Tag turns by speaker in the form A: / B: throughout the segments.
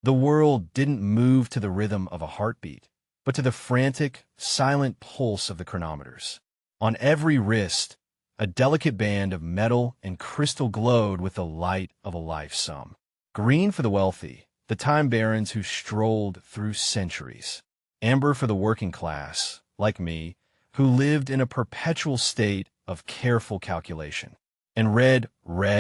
A: The world didn't move to the rhythm of a heartbeat, but to the frantic, silent pulse of the chronometers. On every wrist, a delicate band of metal and crystal glowed with the light of a life sum. Green for the wealthy, the time barons who strolled through centuries. Amber for the working class, like me, who lived in a perpetual state of careful calculation. And red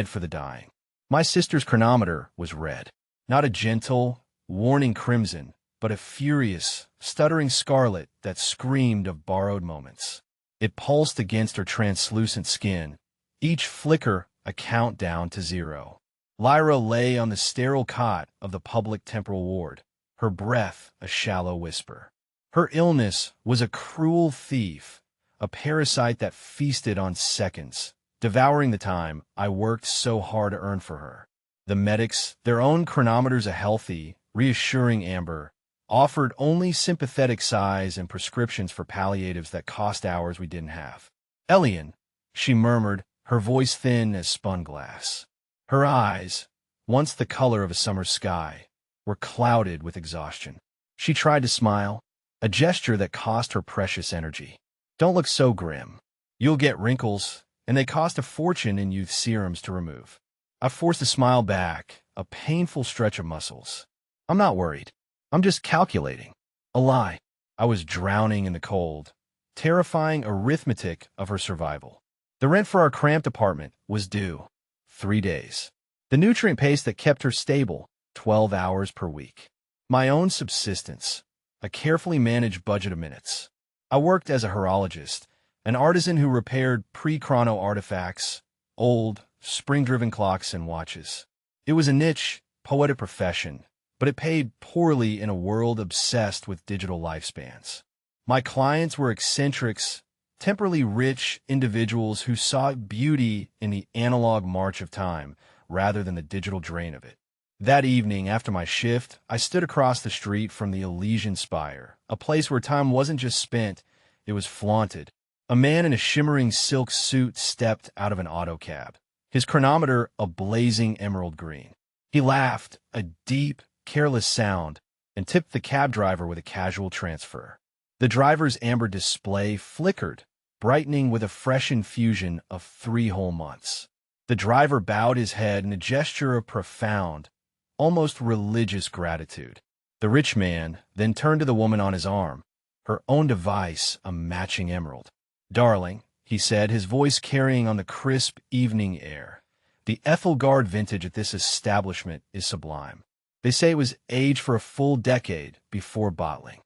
A: for the dying. My sister's chronometer was red. Not a gentle, warning crimson, but a furious, stuttering scarlet that screamed of borrowed moments. It pulsed against her translucent skin, each flicker a countdown to 0. Lyra lay on the sterile cot of the public temporal ward, her breath a shallow whisper. Her illness was a cruel thief, a parasite that feasted on seconds, devouring the time I worked so hard to earn for her. The medics, their own chronometers a healthy, reassuring amber, offered only sympathetic sighs and prescriptions for palliatives that cost hours we didn't have. "Elian," she murmured, her voice thin as spun glass. Her eyes, once the color of a summer sky, were clouded with exhaustion. She tried to smile, a gesture that cost her precious energy. "Don't look so grim. You'll get wrinkles, and they cost a fortune in youth serums to remove." I forced a smile back, a painful stretch of muscles. "I'm not worried. I'm just calculating." A lie. I was drowning in the cold, terrifying arithmetic of her survival. The rent for our cramped apartment was due. 3 days. The nutrient paste that kept her stable, 12 hours per week. My own subsistence, a carefully managed budget of minutes. I worked as a horologist, an artisan who repaired pre-chrono artifacts, old, spring-driven clocks and watches. It was a niche, poetic profession, but it paid poorly in a world obsessed with digital lifespans. My clients were eccentrics, temporally rich individuals who saw beauty in the analog march of time rather than the digital drain of it. That evening, after my shift, I stood across the street from the Elysian Spire, a place where time wasn't just spent, it was flaunted. A man in a shimmering silk suit stepped out of an autocab, his chronometer a blazing emerald green. He laughed, a deep, careless sound, and tipped the cab driver with a casual transfer. The driver's amber display flickered, brightening with a fresh infusion of 3 whole months. The driver bowed his head in a gesture of profound, almost religious gratitude. The rich man then turned to the woman on his arm, her own device a matching emerald. "Darling," he said, his voice carrying on the crisp evening air, "the Ethelgard vintage at this establishment is sublime. They say it was aged for a full decade before bottling."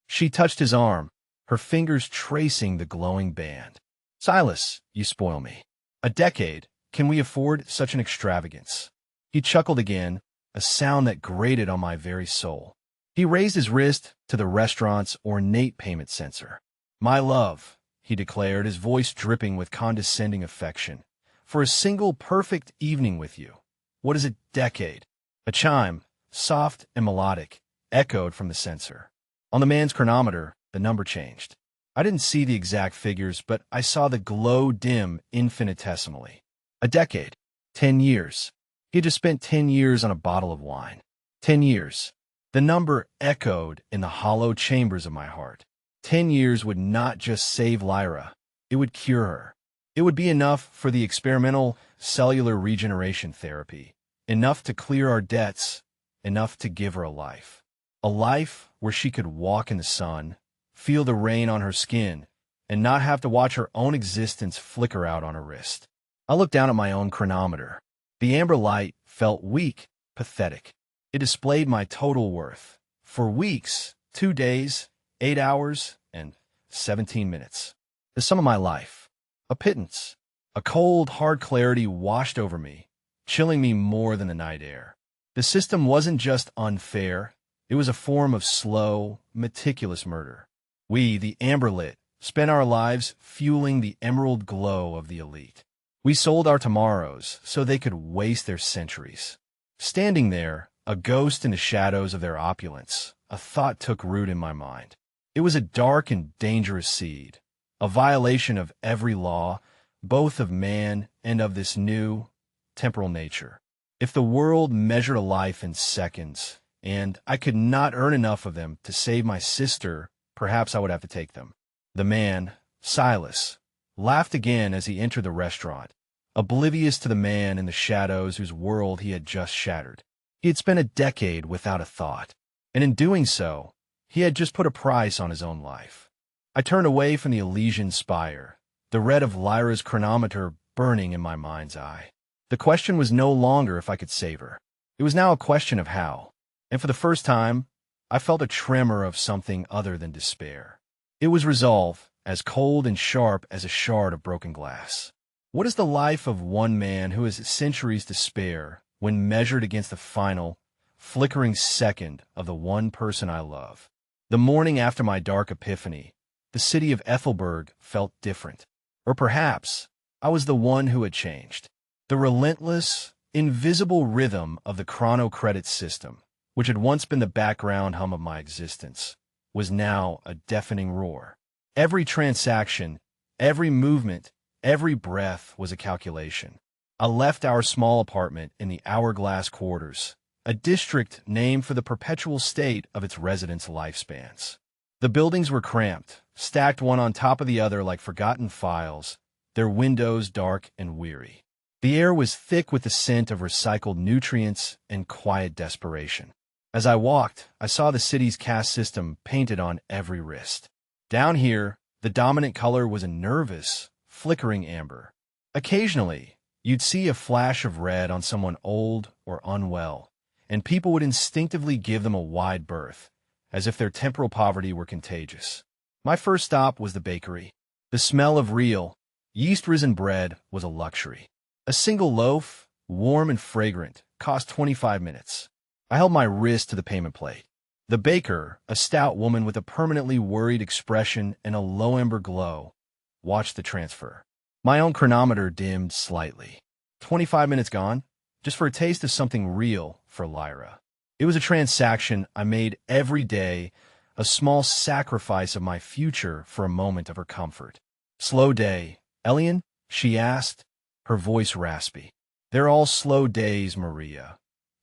A: She touched his arm, her fingers tracing the glowing band. "Silas, you spoil me. A decade? Can we afford such an extravagance?" He chuckled again, a sound that grated on my very soul. He raised his wrist to the restaurant's ornate payment sensor. "My love," he declared, his voice dripping with condescending affection, "for a single perfect evening with you. What is a decade?" A chime, soft and melodic, echoed from the sensor. On the man's chronometer, the number changed. I didn't see the exact figures, but I saw the glow dim infinitesimally. A decade. 10 years. He had just spent 10 years on a bottle of wine. 10 years. The number echoed in the hollow chambers of my heart. 10 years would not just save Lyra. It would cure her. It would be enough for the experimental cellular regeneration therapy. Enough to clear our debts. Enough to give her a life. A life where she could walk in the sun, feel the rain on her skin, and not have to watch her own existence flicker out on her wrist. I looked down at my own chronometer. The amber light felt weak, pathetic. It displayed my total worth. For weeks, 2 days, 8 hours, and 17 minutes. The sum of my life. A pittance. A cold, hard clarity washed over me, chilling me more than the night air. The system wasn't just unfair. It was a form of slow, meticulous murder. We, the amberlit, spent our lives fueling the emerald glow of the elite. We sold our tomorrows so they could waste their centuries. Standing there, a ghost in the shadows of their opulence, a thought took root in my mind. It was a dark and dangerous seed, a violation of every law, both of man and of this new, temporal nature. If the world measured a life in seconds, and I could not earn enough of them to save my sister. Perhaps I would have to take them. The man, Silas, laughed again as he entered the restaurant, oblivious to the man in the shadows whose world he had just shattered. He had spent a decade without a thought, and in doing so, he had just put a price on his own life. I turned away from the Elysian spire, the red of Lyra's chronometer burning in my mind's eye. The question was no longer if I could save her. It was now a question of how, and for the first time, I felt a tremor of something other than despair. It was resolve, as cold and sharp as a shard of broken glass. What is the life of one man who has centuries to spare when measured against the final, flickering second of the one person I love? The morning after my dark epiphany, the city of Ethelberg felt different. Or perhaps I was the one who had changed. The relentless, invisible rhythm of the chrono-credit system, which had once been the background hum of my existence, was now a deafening roar. Every transaction, every movement, every breath was a calculation. I left our small apartment in the Hourglass Quarters, a district named for the perpetual state of its residents' lifespans. The buildings were cramped, stacked one on top of the other like forgotten files, their windows dark and weary. The air was thick with the scent of recycled nutrients and quiet desperation. As I walked, I saw the city's caste system painted on every wrist. Down here, the dominant color was a nervous, flickering amber. Occasionally, you'd see a flash of red on someone old or unwell, and people would instinctively give them a wide berth, as if their temporal poverty were contagious. My first stop was the bakery. The smell of real, yeast-risen bread was a luxury. A single loaf, warm and fragrant, cost 25 minutes. I held my wrist to the payment plate. The baker, a stout woman with a permanently worried expression and a low-amber glow, watched the transfer. My own chronometer dimmed slightly. 25 minutes gone, just for a taste of something real for Lyra. It was a transaction I made every day, a small sacrifice of my future for a moment of her comfort. Slow day, Elian? She asked, her voice raspy. They're all slow days, Maria,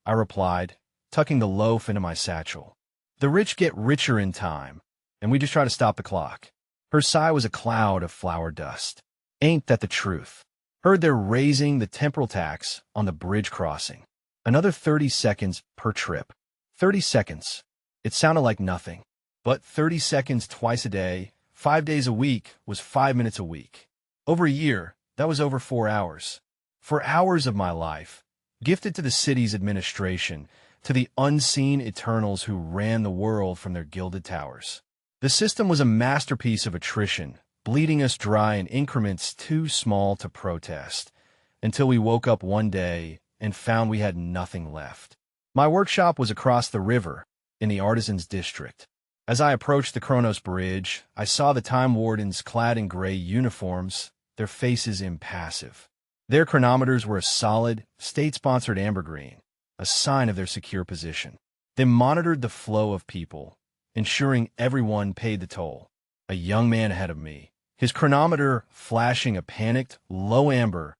A: I replied, tucking the loaf into my satchel. The rich get richer in time, and we just try to stop the clock. Her sigh was a cloud of flour dust. Ain't that the truth? Heard they're raising the temporal tax on the bridge crossing. Another 30 seconds per trip. 30 seconds. It sounded like nothing. But 30 seconds twice a day, 5 days a week, was 5 minutes a week. Over a year, that was over 4 hours. 4 hours of my life, gifted to the city's administration, to the unseen eternals who ran the world from their gilded towers. The system was a masterpiece of attrition, bleeding us dry in increments too small to protest, until we woke up one day and found we had nothing left. My workshop was across the river, in the Artisans' District. As I approached the Kronos Bridge, I saw the Time Wardens clad in gray uniforms, their faces impassive. Their chronometers were a solid, state-sponsored amber green, a sign of their secure position. They monitored the flow of people, ensuring everyone paid the toll. A young man ahead of me, his chronometer flashing a panicked, low amber,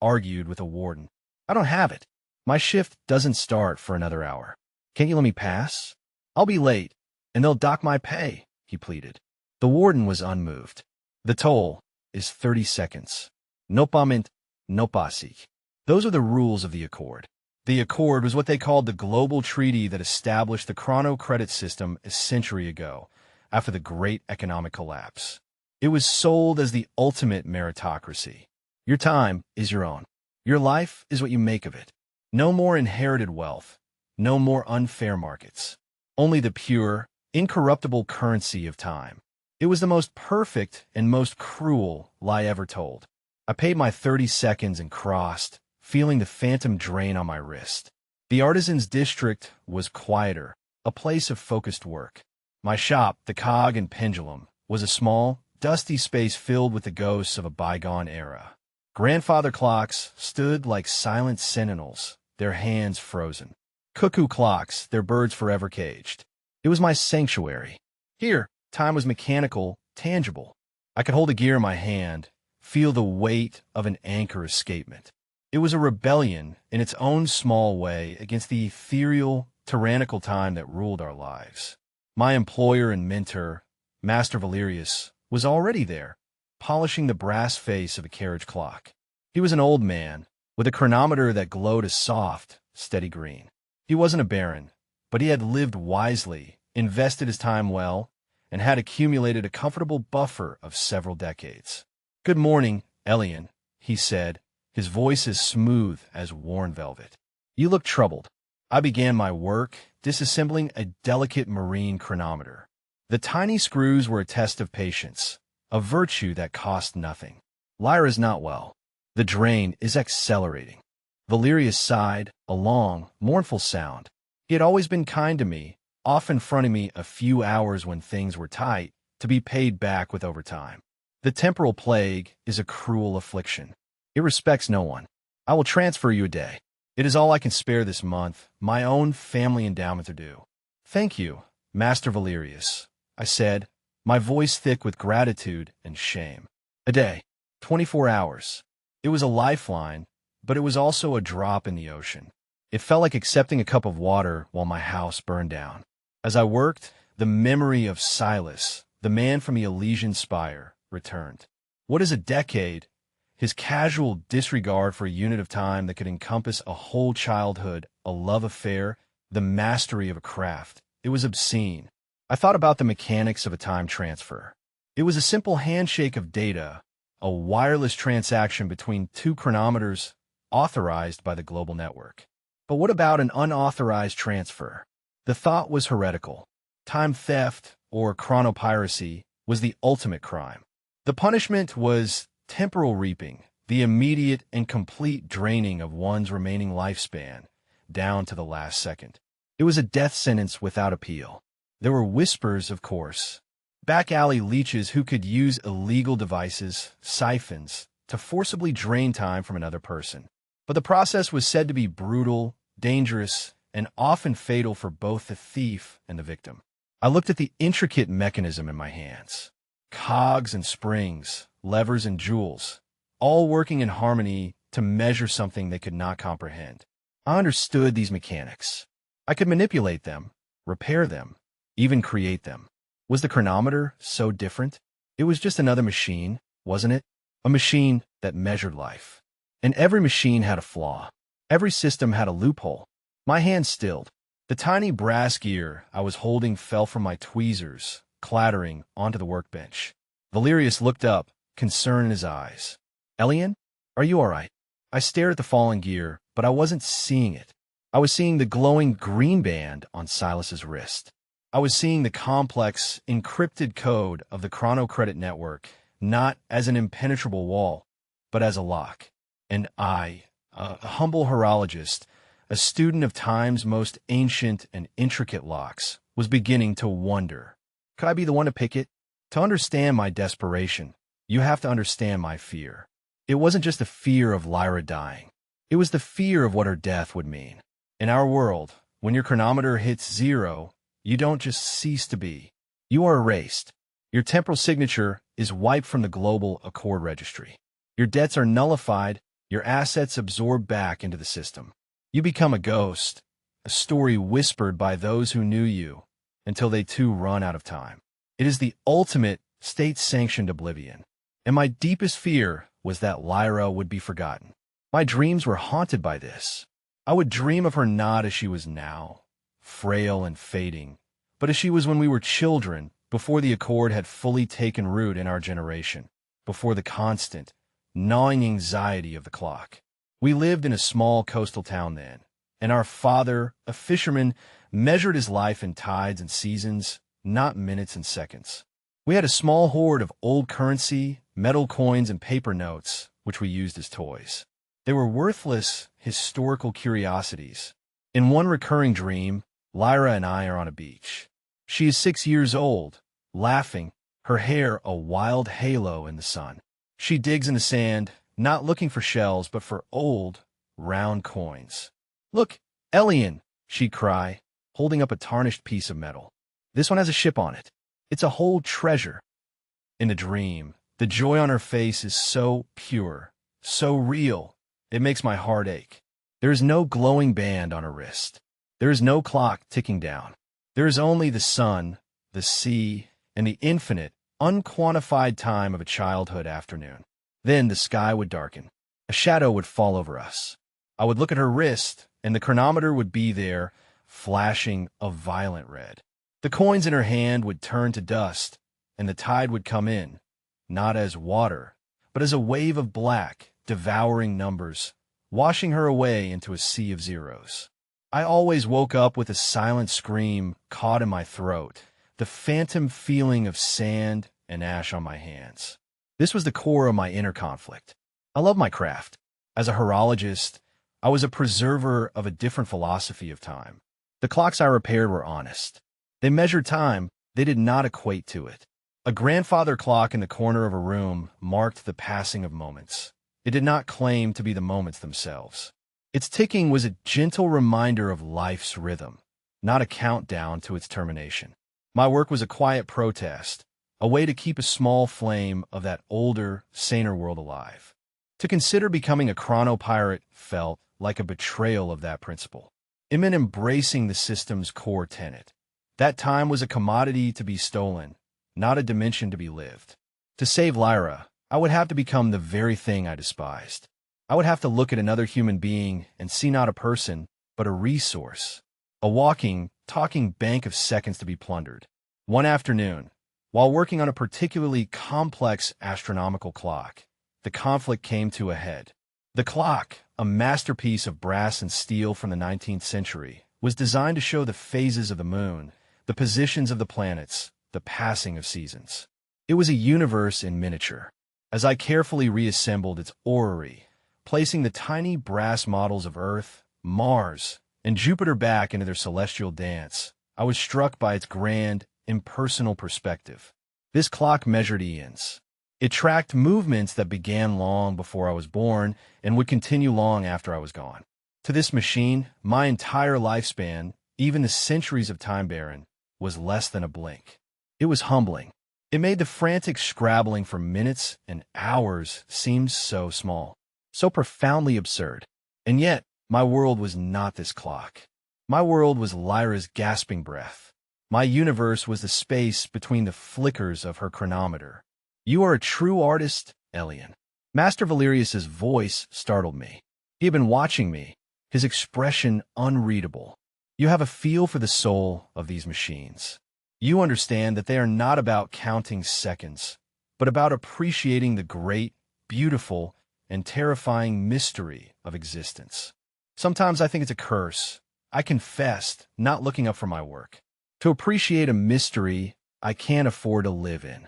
A: argued with a warden. I don't have it. My shift doesn't start for another hour. Can't you let me pass? I'll be late, and they'll dock my pay, he pleaded. The warden was unmoved. The toll is 30 seconds. No pament, no pasik. Those are the rules of the Accord. The Accord was what they called the global treaty that established the chrono-credit system a century ago, after the great economic collapse. It was sold as the ultimate meritocracy. Your time is your own. Your life is what you make of it. No more inherited wealth, no more unfair markets. Only the pure, incorruptible currency of time. It was the most perfect and most cruel lie ever told. I paid my 30 seconds and crossed, feeling the phantom drain on my wrist. The Artisans' District was quieter, a place of focused work. My shop, the Cog and Pendulum, was a small, dusty space filled with the ghosts of a bygone era. Grandfather clocks stood like silent sentinels, their hands frozen. Cuckoo clocks, their birds forever caged. It was my sanctuary. Here, time was mechanical, tangible. I could hold a gear in my hand, feel the weight of an anchor escapement. It was a rebellion in its own small way against the ethereal, tyrannical time that ruled our lives. My employer and mentor, Master Valerius, was already there, polishing the brass face of a carriage clock. He was an old man, with a chronometer that glowed a soft, steady green. He wasn't a baron, but he had lived wisely, invested his time well, and had accumulated a comfortable buffer of several decades. "Good morning, Elian," he said, his voice as smooth as worn velvet. "You look troubled." I began my work, disassembling a delicate marine chronometer. The tiny screws were a test of patience, a virtue that cost nothing. "Lyra's not well. The drain is accelerating." Valerius sighed, a long, mournful sound. He had always been kind to me, often fronting me a few hours when things were tight, to be paid back with overtime. "The temporal plague is a cruel affliction. It respects no one. I will transfer you a day. It is all I can spare this month. My own family endowments are due." "Thank you, Master Valerius," I said, my voice thick with gratitude and shame. "A day. 24 hours. It was a lifeline, but it was also a drop in the ocean. It felt like accepting a cup of water while my house burned down." As I worked, the memory of Silas, the man from the Elysian Spire, returned. What is a decade? His casual disregard for a unit of time that could encompass a whole childhood, a love affair, the mastery of a craft. It was obscene. I thought about the mechanics of a time transfer. It was a simple handshake of data, a wireless transaction between two chronometers authorized by the global network. But what about an unauthorized transfer? The thought was heretical. Time theft, or chronopiracy, was the ultimate crime. The punishment was temporal reaping, the immediate and complete draining of one's remaining lifespan, down to the last second. It was a death sentence without appeal. There were whispers, of course. Back-alley leeches who could use illegal devices, siphons, to forcibly drain time from another person. But the process was said to be brutal, dangerous, and often fatal for both the thief and the victim. I looked at the intricate mechanism in my hands. Cogs and springs, levers and jewels, all working in harmony to measure something they could not comprehend. I understood these mechanics. I could manipulate them, repair them, even create them. Was the chronometer so different? It was just another machine, wasn't it? A machine that measured life. And every machine had a flaw. Every system had a loophole. My hand stilled. The tiny brass gear I was holding fell from my tweezers, clattering onto the workbench. Valerius looked up, concern in his eyes. "Elian, are you all right?" I stared at the fallen gear, but I wasn't seeing it. I was seeing the glowing green band on Silas's wrist. I was seeing the complex, encrypted code of the chronocredit network, not as an impenetrable wall, but as a lock. And I, a humble horologist, a student of time's most ancient and intricate locks, was beginning to wonder. Could I be the one to pick it? To understand my desperation, you have to understand my fear. It wasn't just the fear of Lyra dying. It was the fear of what her death would mean. In our world, when your chronometer hits zero, you don't just cease to be. You are erased. Your temporal signature is wiped from the global accord registry. Your debts are nullified, your assets absorbed back into the system. You become a ghost, a story whispered by those who knew you, until they too run out of time. It is the ultimate state-sanctioned oblivion. And my deepest fear was that Lyra would be forgotten. My dreams were haunted by this. I would dream of her not as she was now, frail and fading, but as she was when we were children, before the accord had fully taken root in our generation, before the constant, gnawing anxiety of the clock. We lived in a small coastal town then, and our father, a fisherman, measured his life in tides and seasons, not minutes and seconds. We had a small hoard of old currency, metal coins, and paper notes, which we used as toys. They were worthless historical curiosities. In one recurring dream, Lyra and I are on a beach. She is 6 years old, laughing, her hair a wild halo in the sun. She digs in the sand, not looking for shells, but for old, round coins. "Look, Elian," she'd cry, holding up a tarnished piece of metal. "This one has a ship on it. It's a whole treasure." In the dream, the joy on her face is so pure, so real, it makes my heart ache. There is no glowing band on her wrist. There is no clock ticking down. There is only the sun, the sea, and the infinite, unquantified time of a childhood afternoon. Then the sky would darken. A shadow would fall over us. I would look at her wrist, and the chronometer would be there, flashing a violent red. The coins in her hand would turn to dust, and the tide would come in, not as water, but as a wave of black, devouring numbers, washing her away into a sea of zeros. I always woke up with a silent scream caught in my throat, the phantom feeling of sand and ash on my hands. This was the core of my inner conflict. I love my craft. As a horologist, I was a preserver of a different philosophy of time. The clocks I repaired were honest. They measured time, they did not equate to it. A grandfather clock in the corner of a room marked the passing of moments. It did not claim to be the moments themselves. Its ticking was a gentle reminder of life's rhythm, not a countdown to its termination. My work was a quiet protest, a way to keep a small flame of that older, saner world alive. To consider becoming a chronopirate felt like a betrayal of that principle. It meant embracing the system's core tenet. That time was a commodity to be stolen, not a dimension to be lived. To save Lyra, I would have to become the very thing I despised. I would have to look at another human being and see not a person, but a resource. A walking, talking bank of seconds to be plundered. One afternoon, while working on a particularly complex astronomical clock, the conflict came to a head. The clock, a masterpiece of brass and steel from the 19th century, was designed to show the phases of the moon, the positions of the planets, the passing of seasons. It was a universe in miniature. As I carefully reassembled its orrery, placing the tiny brass models of Earth, Mars, and Jupiter back into their celestial dance, I was struck by its grand, impersonal perspective. This clock measured eons. It tracked movements that began long before I was born and would continue long after I was gone. To this machine, my entire lifespan, even the centuries of time barren, was less than a blink. It was humbling. It made the frantic scrabbling for minutes and hours seem so small, so profoundly absurd. And yet, my world was not this clock. My world was Lyra's gasping breath. My universe was the space between the flickers of her chronometer. "You are a true artist, Elian." Master Valerius's voice startled me. He had been watching me, his expression unreadable. "You have a feel for the soul of these machines. You understand that they are not about counting seconds, but about appreciating the great, beautiful, and terrifying mystery of existence." Sometimes I think it's a curse. I confessed, not looking up from my work. To appreciate a mystery I can't afford to live in.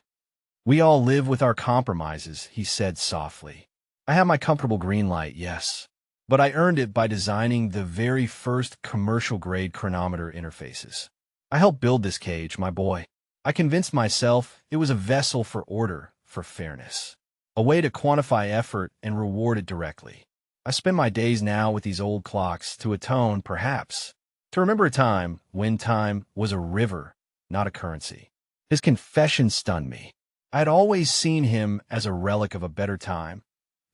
A: "We all live with our compromises," he said softly. "I have my comfortable green light, yes. But I earned it by designing the very first commercial-grade chronometer interfaces. I helped build this cage, my boy. I convinced myself it was a vessel for order, for fairness. A way to quantify effort and reward it directly. I spend my days now with these old clocks to atone, perhaps, to remember a time when time was a river, not a currency." His confession stunned me. I had always seen him as a relic of a better time,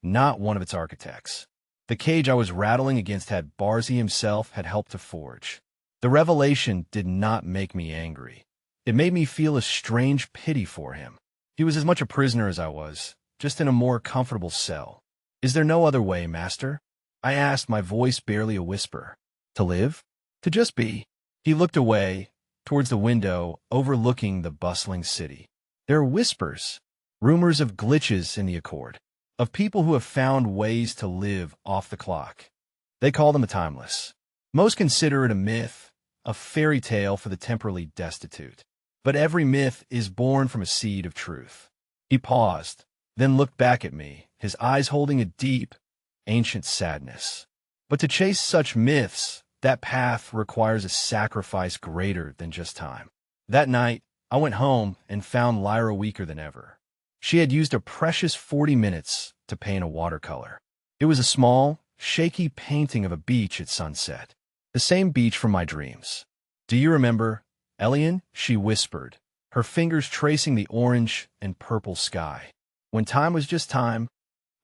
A: not one of its architects. The cage I was rattling against had Barzy himself had helped to forge. The revelation did not make me angry. It made me feel a strange pity for him. He was as much a prisoner as I was, just in a more comfortable cell. "Is there no other way, master?" I asked, my voice barely a whisper. "To live? To just be?" He looked away, towards the window overlooking the bustling city. "There are whispers, rumors of glitches in the accord, of people who have found ways to live off the clock. They call them timeless. Most consider it a myth, a fairy tale for the temporally destitute. But every myth is born from a seed of truth." He paused, then looked back at me, his eyes holding a deep, ancient sadness. "But to chase such myths, that path requires a sacrifice greater than just time." That night, I went home and found Lyra weaker than ever. She had used a precious 40 minutes to paint a watercolor. It was a small, shaky painting of a beach at sunset. The same beach from my dreams. "Do you remember, Elian?" she whispered, her fingers tracing the orange and purple sky. "When time was just time?"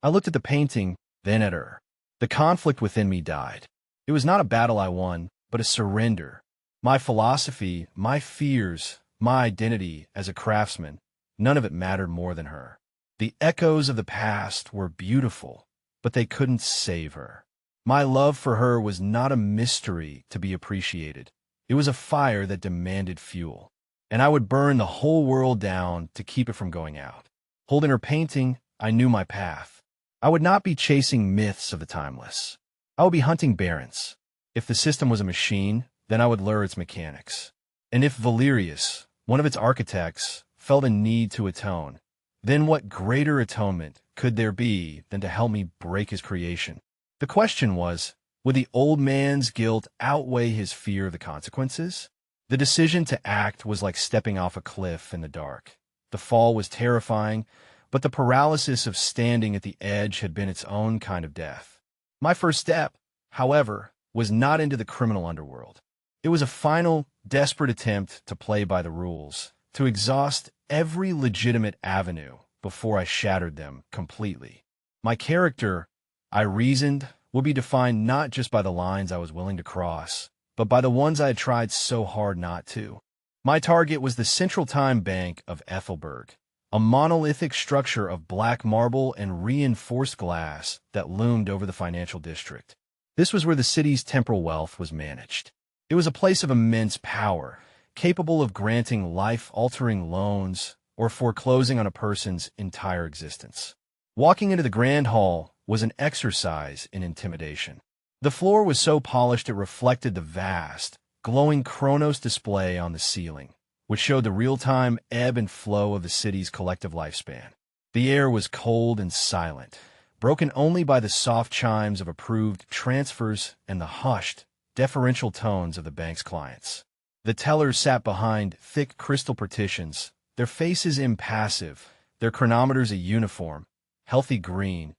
A: I looked at the painting, then at her. The conflict within me died. It was not a battle I won, but a surrender. My philosophy, my fears, my identity as a craftsman, none of it mattered more than her. The echoes of the past were beautiful, but they couldn't save her. My love for her was not a mystery to be appreciated. It was a fire that demanded fuel, and I would burn the whole world down to keep it from going out. Holding her painting, I knew my path. I would not be chasing myths of the timeless. I would be hunting barons. If the system was a machine, then I would lure its mechanics. And if Valerius, one of its architects, felt a need to atone, then what greater atonement could there be than to help me break his creation? The question was, would the old man's guilt outweigh his fear of the consequences? The decision to act was like stepping off a cliff in the dark. The fall was terrifying, but the paralysis of standing at the edge had been its own kind of death. My first step, however, was not into the criminal underworld. It was a final, desperate attempt to play by the rules, to exhaust every legitimate avenue before I shattered them completely. My character, I reasoned, would be defined not just by the lines I was willing to cross, but by the ones I had tried so hard not to. My target was the Central Time Bank of Ethelberg, a monolithic structure of black marble and reinforced glass that loomed over the financial district. This was where the city's temporal wealth was managed. It was a place of immense power, capable of granting life-altering loans or foreclosing on a person's entire existence. Walking into the Grand Hall was an exercise in intimidation. The floor was so polished it reflected the vast, glowing Chronos display on the ceiling, which showed the real-time ebb and flow of the city's collective lifespan. The air was cold and silent, broken only by the soft chimes of approved transfers and the hushed, deferential tones of the bank's clients. The tellers sat behind thick crystal partitions, their faces impassive, their chronometers a uniform, healthy green,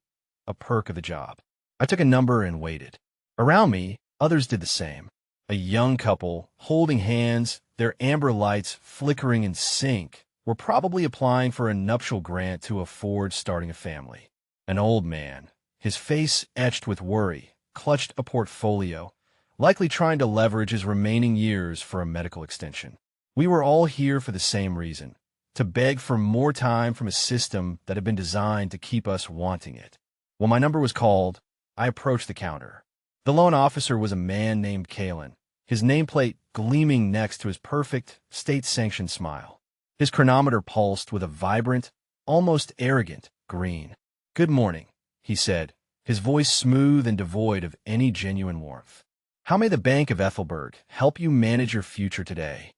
A: a perk of the job. I took a number and waited. Around me, others did the same. A young couple, holding hands, their amber lights flickering in sync, were probably applying for a nuptial grant to afford starting a family. An old man, his face etched with worry, clutched a portfolio, likely trying to leverage his remaining years for a medical extension. We were all here for the same reason, to beg for more time from a system that had been designed to keep us wanting it. When my number was called, I approached the counter. The loan officer was a man named Kalen, his nameplate gleaming next to his perfect, state-sanctioned smile. His chronometer pulsed with a vibrant, almost arrogant green. "Good morning," he said, his voice smooth and devoid of any genuine warmth. "How may the Bank of Ethelberg help you manage your future today?"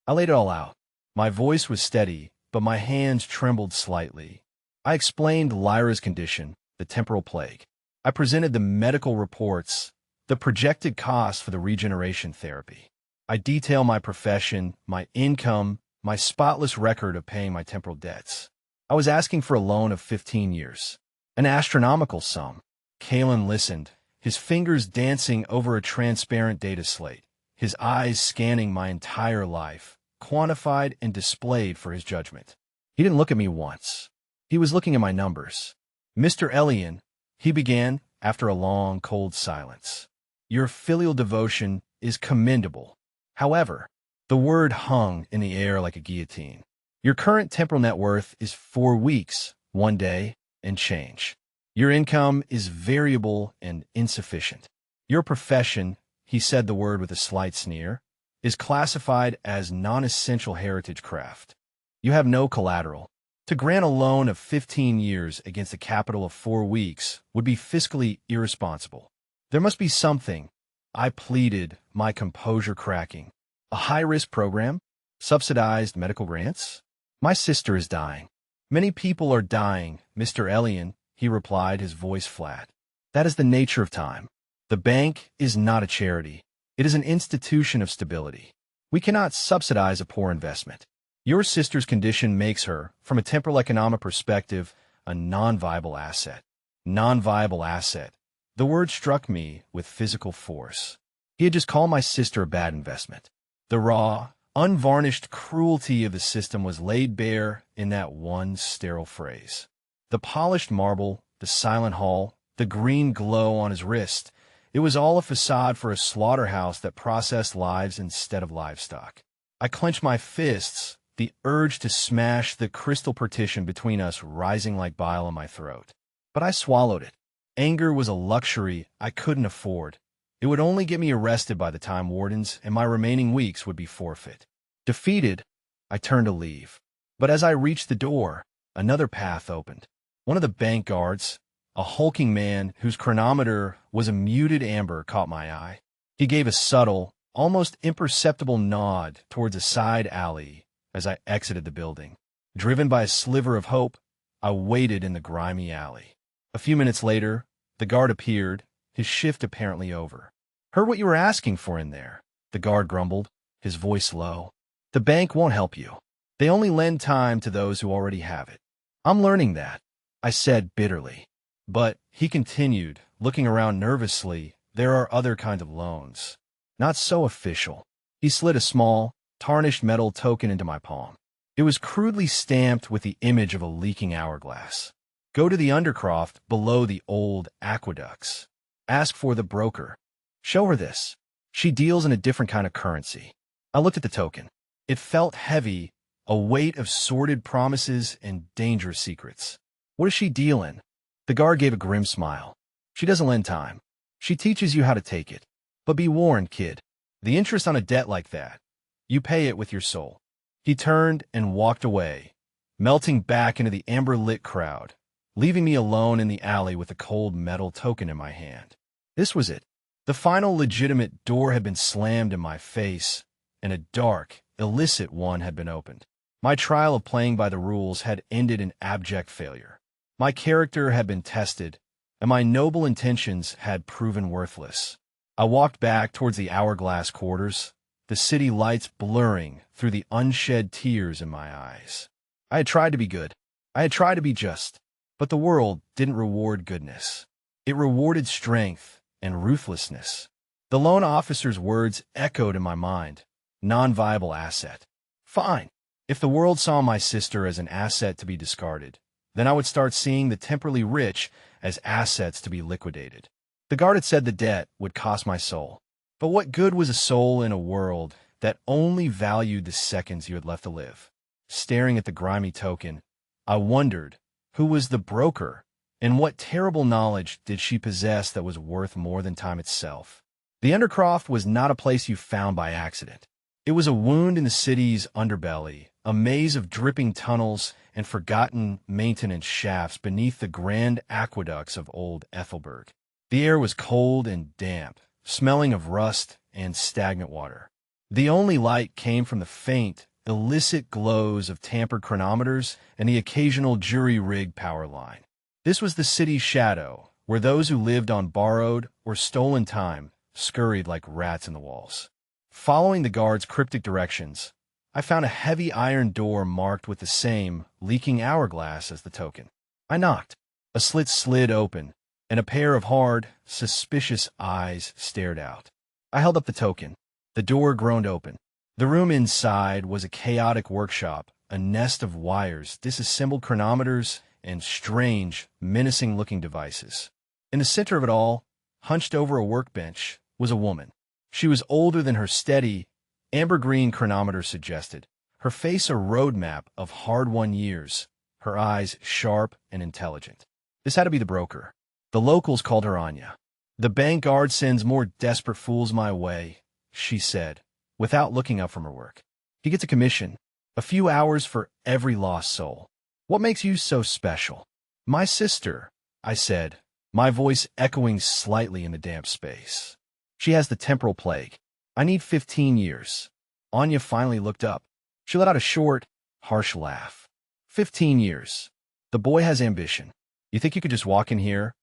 A: I laid it all out. My voice was steady, but my hands trembled slightly. I explained Lyra's condition, the temporal plague. I presented the medical reports, the projected costs for the regeneration therapy. I detailed my profession, my income, my spotless record of paying my temporal debts. I was asking for a loan of 15 years, an astronomical sum. Kalen listened, his fingers dancing over a transparent data slate, his eyes scanning my entire life, quantified and displayed for his judgment. He didn't look at me once. He was looking at my numbers. "Mr. Elian," he began after a long, cold silence, "your filial devotion is commendable. However," the word hung in the air like a guillotine, "your current temporal net worth is 4 weeks, 1 day, and change. Your income is variable and insufficient. Your profession," he said the word with a slight sneer, "is classified as non-essential heritage craft. You have no collateral. To grant a loan of 15 years against a capital of 4 weeks would be fiscally irresponsible. There must be something," I pleaded, my composure cracking. "A high-risk program? Subsidized medical grants? My sister is dying." "Many people are dying, Mr. Elian," he replied, his voice flat. "That is the nature of time. The bank is not a charity. It is an institution of stability. We cannot subsidize a poor investment. Your sister's condition makes her, from a temporal economic perspective, a non-viable asset." Non-viable asset. The word struck me with physical force. He had just called my sister a bad investment. The raw, unvarnished cruelty of the system was laid bare in that one sterile phrase. The polished marble, the silent hall, the green glow on his wrist, It was all a facade for a slaughterhouse that processed lives instead of livestock. I clenched my fists, the urge to smash the crystal partition between us rising like bile in my throat. But I swallowed it. Anger was a luxury I couldn't afford. It would only get me arrested by the time wardens, and my remaining weeks would be forfeit. Defeated, I turned to leave. But as I reached the door, another path opened. One of the bank guards, a hulking man whose chronometer was a muted amber, caught my eye. He gave a subtle, almost imperceptible nod towards a side alley as I exited the building. Driven by a sliver of hope, I waited in the grimy alley. A few minutes later, the guard appeared, his shift apparently over. "Heard what you were asking for in there," the guard grumbled, his voice low. "The bank won't help you. They only lend time to those who already have it." "I'm learning that," I said bitterly. "But," he continued, looking around nervously, "there are other kinds of loans. Not so official." He slid a small, tarnished metal token into my palm. It was crudely stamped with the image of a leaking hourglass. "Go to the Undercroft below the old aqueducts. Ask for the broker. Show her this. She deals in a different kind of currency." I looked at the token. It felt heavy, a weight of sordid promises and dangerous secrets. "What does she deal in?" The guard gave a grim smile. "She doesn't lend time. She teaches you how to take it. But be warned, kid. The interest on a debt like that, you pay it with your soul." He turned and walked away, melting back into the amber-lit crowd, leaving me alone in the alley with a cold metal token in my hand. This was it. The final legitimate door had been slammed in my face, and a dark, illicit one had been opened. My trial of playing by the rules had ended in abject failure. My character had been tested, and my noble intentions had proven worthless. I walked back towards the hourglass quarters, the city lights blurring through the unshed tears in my eyes. I had tried to be good. I had tried to be just. But the world didn't reward goodness. It rewarded strength and ruthlessness. The loan officer's words echoed in my mind. Non-viable asset. Fine. If the world saw my sister as an asset to be discarded, then I would start seeing the temporally rich as assets to be liquidated. The guard had said the debt would cost my soul. But what good was a soul in a world that only valued the seconds you had left to live? Staring at the grimy token, I wondered, who was the broker, and what terrible knowledge did she possess that was worth more than time itself? The Undercroft was not a place you found by accident. It was a wound in the city's underbelly, a maze of dripping tunnels and forgotten maintenance shafts beneath the grand aqueducts of old Ethelberg. The air was cold and damp, smelling of rust and stagnant water. The only light came from the faint, illicit glows of tampered chronometers and the occasional jury-rigged power line. This was the city's shadow, where those who lived on borrowed or stolen time scurried like rats in the walls. Following the guard's cryptic directions, I found a heavy iron door marked with the same leaking hourglass as the token. I knocked. A slit slid open, and a pair of hard, suspicious eyes stared out. I held up the token. The door groaned open. The room inside was a chaotic workshop, a nest of wires, disassembled chronometers, and strange, menacing-looking devices. In the center of it all, hunched over a workbench, was a woman. She was older than her steady, amber-green chronometer suggested, her face a roadmap of hard-won years, her eyes sharp and intelligent. This had to be the broker. The locals called her Anya. "The bank guard sends more desperate fools my way," she said, without looking up from her work. "He gets a commission, a few hours for every lost soul. What makes you so special?" "My sister," I said, my voice echoing slightly in the damp space. "She has the temporal plague. I need 15 years. Anya finally looked up. She let out a short, harsh laugh. 15 years. The boy has ambition. You think you could just walk in here,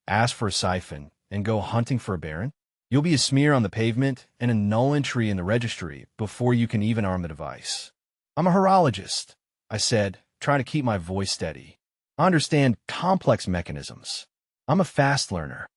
A: ask for a siphon, and go hunting for a baron? You'll be a smear on the pavement and a null entry in the registry before you can even arm the device." "I'm a horologist," I said, trying to keep my voice steady. "I understand complex mechanisms. I'm a fast learner."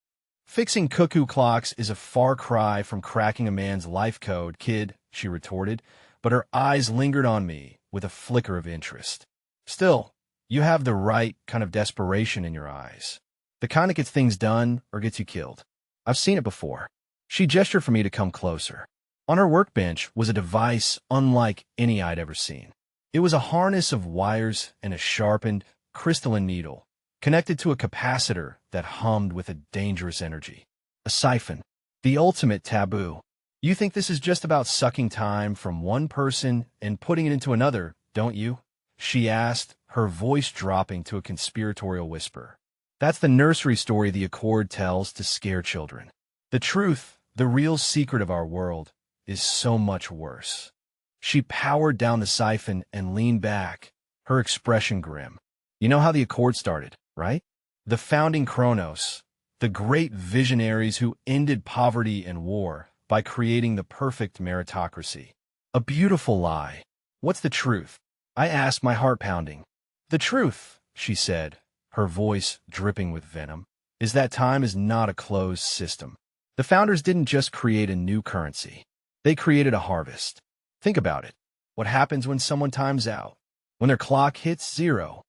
A: "Fixing cuckoo clocks is a far cry from cracking a man's life code, kid," she retorted, but her eyes lingered on me with a flicker of interest. "Still, you have the right kind of desperation in your eyes. The kind that gets things done or gets you killed." I've seen it before. She gestured for me to come closer. On her workbench was a device unlike any I'd ever seen. It was a harness of wires and a sharpened, crystalline needle, connected to a capacitor that hummed with a dangerous energy. A siphon. The ultimate taboo. You think this is just about sucking time from one person and putting it into another, don't you? She asked, her voice dropping to a conspiratorial whisper. That's the nursery story the Accord tells to scare children. The truth, the real secret of our world, is so much worse. She powered down the siphon and leaned back, her expression grim. You know how the Accord started, right? The founding Chronos, the great visionaries who ended poverty and war by creating the perfect meritocracy. A beautiful lie. What's the truth? I asked, my heart pounding. The truth, she said, her voice dripping with venom, is that time is not a closed system. The founders didn't just create a new currency. They created a harvest. Think about it. What happens when someone times out? When their clock hits zero?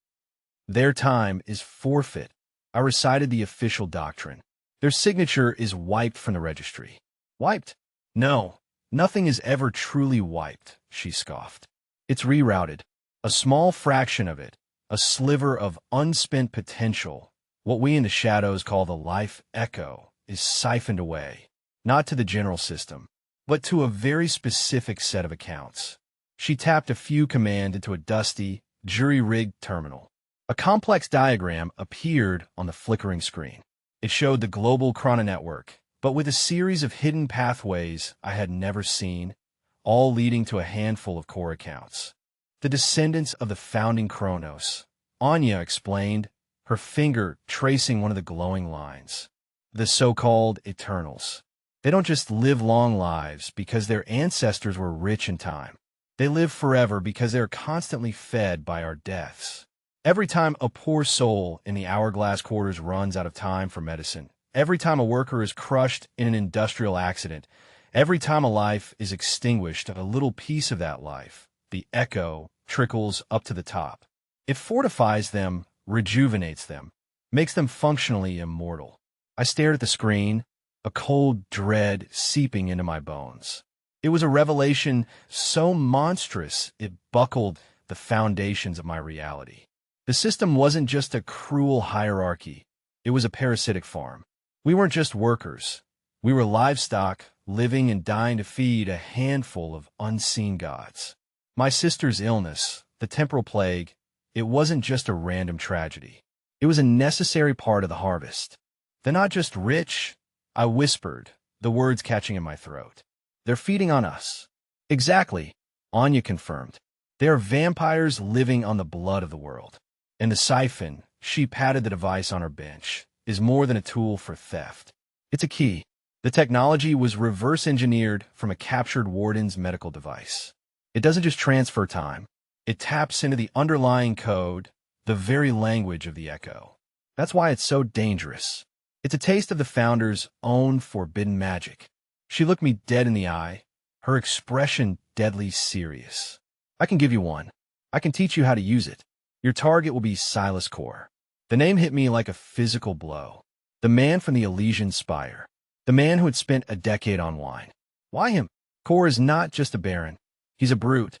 A: Their time is forfeit. I recited the official doctrine. Their signature is wiped from the registry. Wiped? No, nothing is ever truly wiped, she scoffed. It's rerouted. A small fraction of it, a sliver of unspent potential, what we in the shadows call the life echo, is siphoned away, not to the general system, but to a very specific set of accounts. She tapped a few commands into a dusty, jury-rigged terminal. A complex diagram appeared on the flickering screen. It showed the global chrono network, but with a series of hidden pathways I had never seen, all leading to a handful of core accounts. The descendants of the founding Chronos, Anya explained, her finger tracing one of the glowing lines. The so-called Eternals. They don't just live long lives because their ancestors were rich in time. They live forever because they are constantly fed by our deaths. Every time a poor soul in the hourglass quarters runs out of time for medicine, every time a worker is crushed in an industrial accident, every time a life is extinguished, a little piece of that life, the echo, trickles up to the top. It fortifies them, rejuvenates them, makes them functionally immortal. I stared at the screen, a cold dread seeping into my bones. It was a revelation so monstrous it buckled the foundations of my reality. The system wasn't just a cruel hierarchy. It was a parasitic farm. We weren't just workers. We were livestock, living and dying to feed a handful of unseen gods. My sister's illness, the temporal plague, it wasn't just a random tragedy. It was a necessary part of the harvest. They're not just rich, I whispered, the words catching in my throat. They're feeding on us. Exactly, Anya confirmed. They are vampires living on the blood of the world. And the siphon, she patted the device on her bench, is more than a tool for theft. It's a key. The technology was reverse-engineered from a captured warden's medical device. It doesn't just transfer time. It taps into the underlying code, the very language of the echo. That's why it's so dangerous. It's a taste of the founder's own forbidden magic. She looked me dead in the eye, her expression deadly serious. I can give you one. I can teach you how to use it. Your target will be Silas Core. The name hit me like a physical blow. The man from the Elysian Spire. The man who had spent a decade on wine. Why him? Core is not just a baron. He's a brute,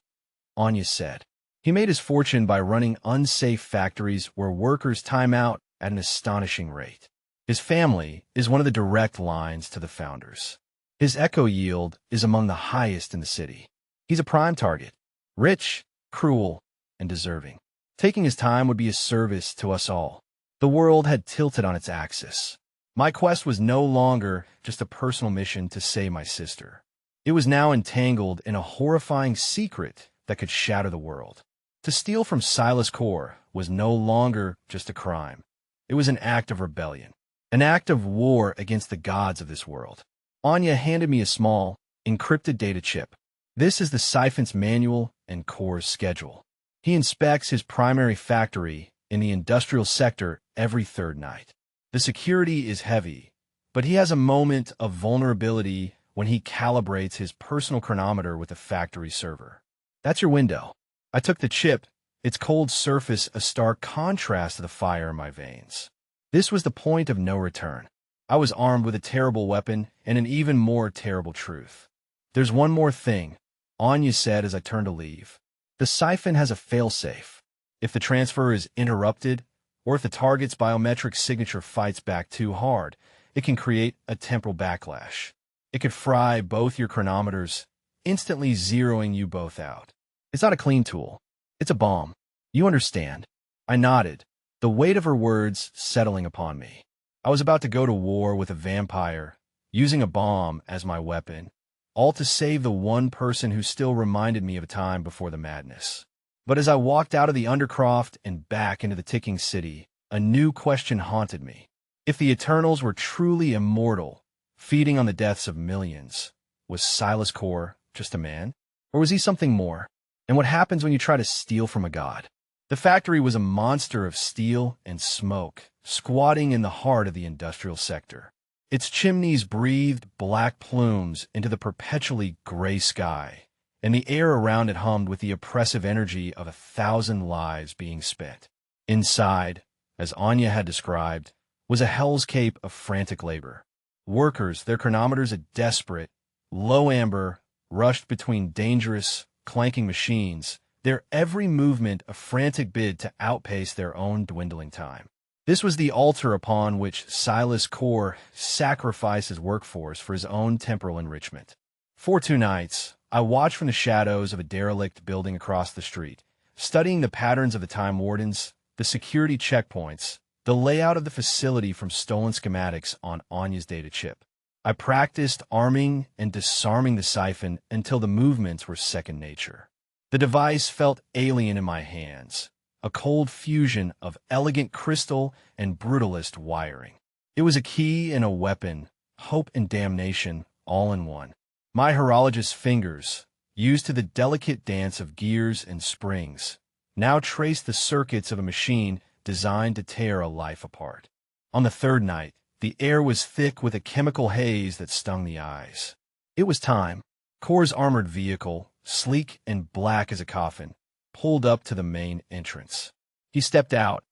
A: Anya said. He made his fortune by running unsafe factories where workers time out at an astonishing rate. His family is one of the direct lines to the founders. His echo yield is among the highest in the city. He's a prime target. Rich, cruel, and deserving. Taking his time would be a service to us all. The world had tilted on its axis. My quest was no longer just a personal mission to save my sister. It was now entangled in a horrifying secret that could shatter the world. To steal from Silas Core was no longer just a crime. It was an act of rebellion, an act of war against the gods of this world. Anya handed me a small, encrypted data chip. This is the siphon's manual and Core's schedule. He inspects his primary factory in the industrial sector every third night. The security is heavy, but he has a moment of vulnerability when he calibrates his personal chronometer with the factory server. That's your window. I took the chip, its cold surface a stark contrast to the fire in my veins. This was the point of no return. I was armed with a terrible weapon and an even more terrible truth. "There's one more thing," Anya said as I turned to leave. "The siphon has a failsafe. If the transfer is interrupted, or if the target's biometric signature fights back too hard, it can create a temporal backlash. It could fry both your chronometers, instantly zeroing you both out. It's not a clean tool. It's a bomb. You understand?" I nodded, the weight of her words settling upon me. I was about to go to war with a vampire, using a bomb as my weapon, all to save the one person who still reminded me of a time before the madness. But as I walked out of the Undercroft and back into the ticking city, a new question haunted me. If the Eternals were truly immortal, feeding on the deaths of millions, was Silas Core just a man? Or was he something more? And what happens when you try to steal from a god? The factory was a monster of steel and smoke, squatting in the heart of the industrial sector. Its chimneys breathed black plumes into the perpetually gray sky, and the air around it hummed with the oppressive energy of 1,000 lives being spent. Inside, as Anya had described, was a hell's cape of frantic labor. Workers, their chronometers at desperate, low amber, rushed between dangerous, clanking machines, their every movement a frantic bid to outpace their own dwindling time. This was the altar upon which Silas Core sacrificed his workforce for his own temporal enrichment. For 2 nights, I watched from the shadows of a derelict building across the street, studying the patterns of the time wardens, the security checkpoints, the layout of the facility from stolen schematics on Anya's data chip. I practiced arming and disarming the siphon until the movements were second nature. The device felt alien in my hands, a cold fusion of elegant crystal and brutalist wiring. It was a key and a weapon, hope and damnation, all in one. My horologist's fingers, used to the delicate dance of gears and springs, now traced the circuits of a machine designed to tear a life apart. On the 3rd night, the air was thick with a chemical haze that stung the eyes. It was time. Core's armored vehicle, sleek and black as a coffin, pulled up to the main entrance. He stepped out,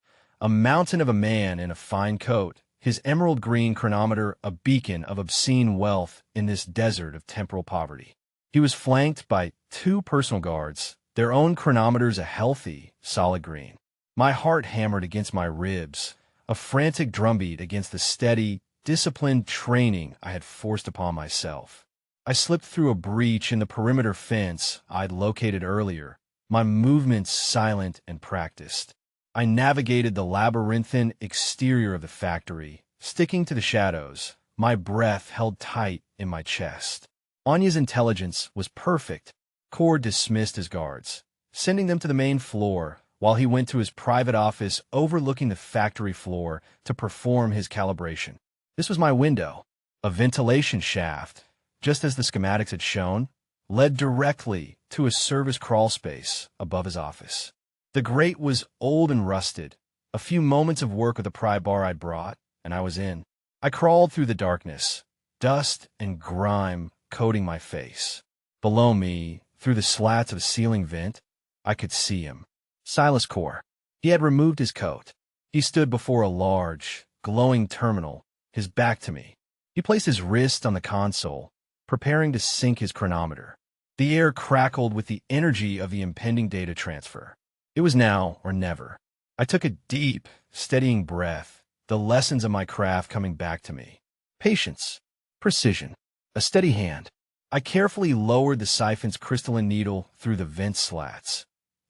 A: a mountain of a man in a fine coat, his emerald green chronometer a beacon of obscene wealth in this desert of temporal poverty. He was flanked by 2 personal guards, their own chronometers a healthy, solid green. My heart hammered against my ribs, a frantic drumbeat against the steady, disciplined training I had forced upon myself. I slipped through a breach in the perimeter fence I'd located earlier, my movements silent and practiced. I navigated the labyrinthine exterior of the factory, sticking to the shadows, my breath held tight in my chest. Anya's intelligence was perfect. Core dismissed his guards, sending them to the main floor, while he went to his private office overlooking the factory floor to perform his calibration. This was my window. A ventilation shaft, just as the schematics had shown, led directly to a service crawl space above his office. The grate was old and rusted. A few moments of work with the pry bar I'd brought, and I was in. I crawled through the darkness, dust and grime coating my face. Below me, through the slats of a ceiling vent, I could see him. Silas Core. He had removed his coat. He stood before a large, glowing terminal, his back to me. He placed his wrist on the console, preparing to sync his chronometer. The air crackled with the energy of the impending data transfer. It was now or never. I took a deep, steadying breath, the lessons of my craft coming back to me. Patience, precision, a steady hand. I carefully lowered the siphon's crystalline needle through the vent slats,